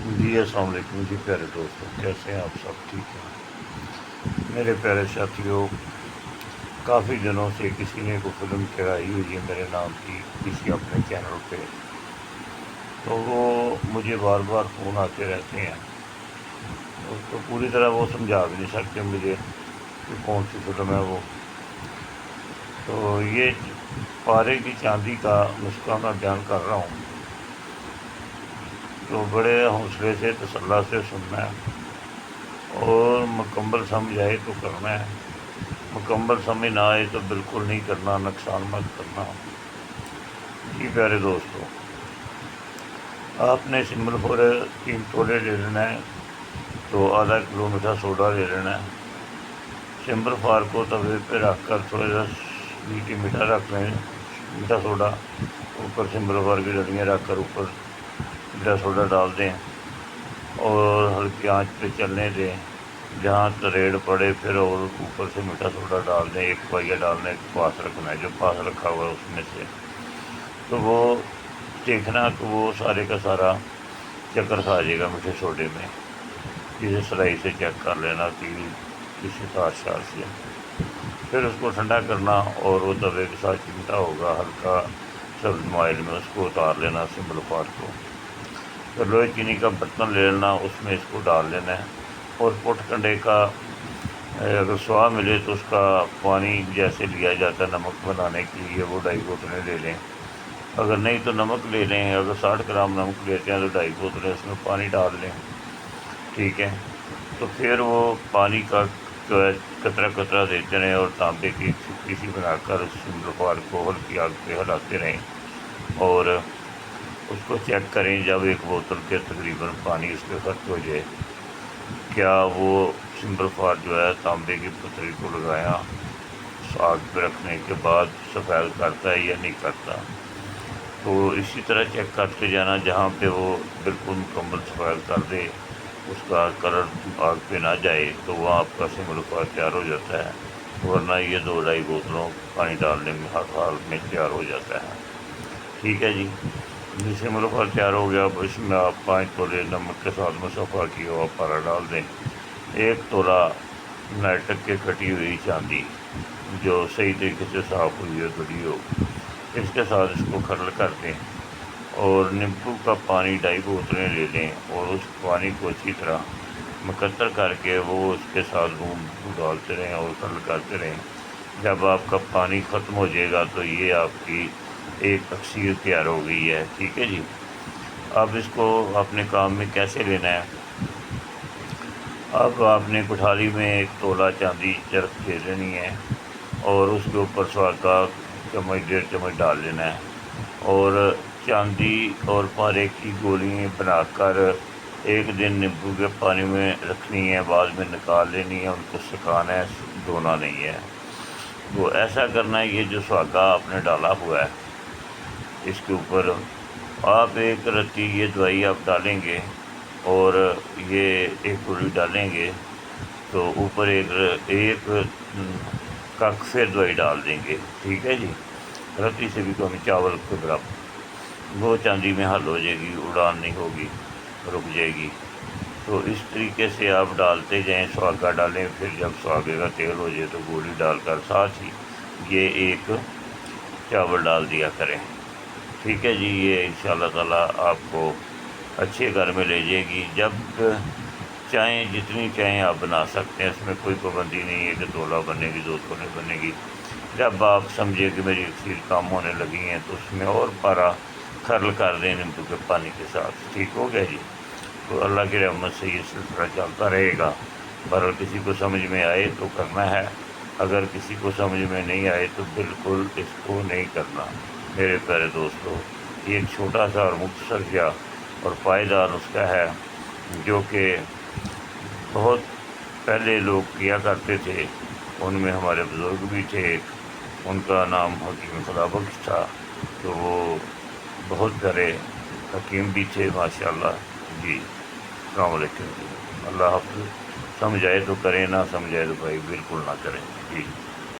جی السلام علیکم جی پیارے دوستوں، کیسے ہیں آپ؟ سب ٹھیک ہیں میرے پیارے ساتھیوں؟ کافی دنوں سے کسی نے کو فلم چڑھائی ہوئی ہے میرے نام کی کسی اپنے چینل پہ، تو وہ مجھے بار بار فون آتے رہتے ہیں، تو پوری طرح وہ سمجھا بھی نہیں سکتے مجھے کہ کون سی فلم ہے وہ. تو یہ پارے کی چاندی کا نسخہ میں بیان کر رہا ہوں، تو بڑے حوصلے سے تسلی سے سننا ہے اور مکمل سمجھ آئے تو کرنا ہے، مکمل سمجھ نہ آئے تو بالکل نہیں کرنا، نقصان مت کرنا. جی پیارے دوستوں، آپ نے سمبل فور 3 تولے لے لینا ہے، تو آدھا کلو میٹھا سوڈا لے لینا ہے. سمبل فار کو توے پہ رکھ کر تھوڑا سا میٹھی میٹھا رکھ لیں، میٹھا سوڈا اوپر سمبل فار کی ڈلیاں رکھ کر اوپر میٹھا سوڈا ڈال دیں اور ہلکی آنچ پہ چلنے دیں. جہاں تریڑ پڑے پھر اور اوپر سے میٹھا سوڈا ڈال دیں، ایک پائیا ڈالنے کے پاس رکھنا ہے، جو پاس رکھا ہوا ہے اس میں سے. تو وہ دیکھنا کہ وہ سارے کا سارا چکر کھا جائے گا میٹھے سوڈے میں. کسی سلائی سے چیک کر لینا کہ کسی تار شار سے. پھر اس کو ٹھنڈا کرنا اور وہ توے کے ساتھ چمٹا ہوگا، ہلکا سبز مائل میں اس کو اتار لینا سمبل فار کو. پھر لوہے چینی کا برتن لے لینا، اس میں اس کو ڈال لینا ہے اور پٹ کنڈے کا اگر سوا ملے تو اس کا پانی جیسے لیا جاتا ہے نمک بنانے کے لیے وہ 2.5 بوتلیں لے لیں. اگر نہیں تو نمک لے لیں، اگر 60 گرام نمک لیتے ہیں تو 2.5 بوتلیں اس میں پانی ڈال لیں. ٹھیک ہے، تو پھر وہ پانی کا قطرہ قطرہ دیتے رہیں اور تانبے کی چھپی سی بنا کر اس سمبل فار کو ہلکی آگ پہ ہلاتے رہیں اور اس کو چیک کریں. جب 1 بوتل کے تقریباً پانی اس پہ خرچ ہو جائے، کیا وہ سمبل فار جو ہے تانبے کی پتری کو لگایا آگ پہ رکھنے کے بعد سفید کرتا ہے یا نہیں کرتا. تو اسی طرح چیک کرتے جانا، جہاں پہ وہ بالکل مکمل سفید کر دے، اس کا کلر آگ پہ نہ جائے، تو وہاں آپ کا سمبل فار تیار ہو جاتا ہے. ورنہ یہ 2-2.5 بوتلوں پانی ڈالنے میں ہر حال میں تیار ہو جاتا ہے. ٹھیک ہے جی، سمبل فار تیار ہو گیا. اب اس میں آپ 5 تولے نمک کے ساتھ مصفا کیا ہوا پارا ڈال دیں. 1 تولہ نائٹک کے کٹی ہوئی چاندی جو صحیح طریقے سے صاف ہوئی ہے، گلی ہو، اس کے ساتھ اس کو کھرل کر دیں اور نیمبو کا پانی 2.5 بوتلیں لے لیں اور اس پانی کو اچھی طرح مقطر کر کے وہ اس کے ساتھ بوند ڈالتے رہیں اور کھرل کرتے رہیں. جب آپ کا پانی ختم ہو جائے گا تو یہ آپ کی ایک اکسیر تیار ہو گئی ہے. ٹھیک ہے جی، اب اس کو اپنے کام میں کیسے لینا ہے؟ اب آپ نے کٹھالی میں 1 تولہ چاندی چرخ دے لینی ہے اور اس کے اوپر سواگا چمچ 1.5 چمچ ڈال لینا ہے اور چاندی اور پارے کی گولیاں بنا کر 1 دن نیمبو کے پانی میں رکھنی ہے، بعد میں نکال لینی ہے، ان کو سکھانا ہے، دھونا نہیں ہے. تو ایسا کرنا ہے. یہ جو سواگا آپ نے ڈالا ہوا ہے اس کے اوپر آپ 1 رتی یہ دوائی آپ ڈالیں گے اور یہ 1 گولی ڈالیں گے تو اوپر ایک کک پھر دوائی ڈال دیں گے. ٹھیک ہے جی، رتی سے بھی کم، چاول کے برابر. وہ چاندی میں حل ہو جائے گی، اڑان نہیں ہوگی، رک جائے گی. تو اس طریقے سے آپ ڈالتے جائیں، سواگا ڈالیں، پھر جب سواگے کا تیل ہو جائے تو گولی ڈال کر ساتھ ہی یہ 1 چاول ڈال دیا کریں. ٹھیک ہے جی، یہ انشاءاللہ تعالیٰ آپ کو اچھے گھر میں لے جائے گی. جب چاہیں جتنی چاہیں آپ بنا سکتے ہیں، اس میں کوئی پابندی نہیں ہے کہ تولہ بنے گی 2 تولے بنے گی. جب آپ سمجھے کہ میری اکسیر کام ہونے لگی ہیں تو اس میں اور پارا کھرل کر دیں نیمبو کے پانی کے ساتھ. ٹھیک ہو گیا جی. تو اللہ کی رحمت سے یہ سلسلہ چلتا رہے گا. بہرحال کسی کو سمجھ میں آئے تو کرنا ہے، اگر کسی کو سمجھ میں نہیں آئے تو بالکل اس کو نہیں کرنا. میرے پیارے دوستو، یہ ایک چھوٹا سا اور مختصر کیا اور پائیدار نسخہ ہے جو کہ بہت پہلے لوگ کیا کرتے تھے. ان میں ہمارے بزرگ بھی تھے، ان کا نام حکیم خدا بخش تھا، تو وہ بہت پیارے حکیم بھی تھے ماشاءاللہ. جی السلام علیکم جی، اللہ حافظ. سمجھ آئے تو کریں، نہ سمجھ آئے تو بھائی بالکل نہ کریں. جی.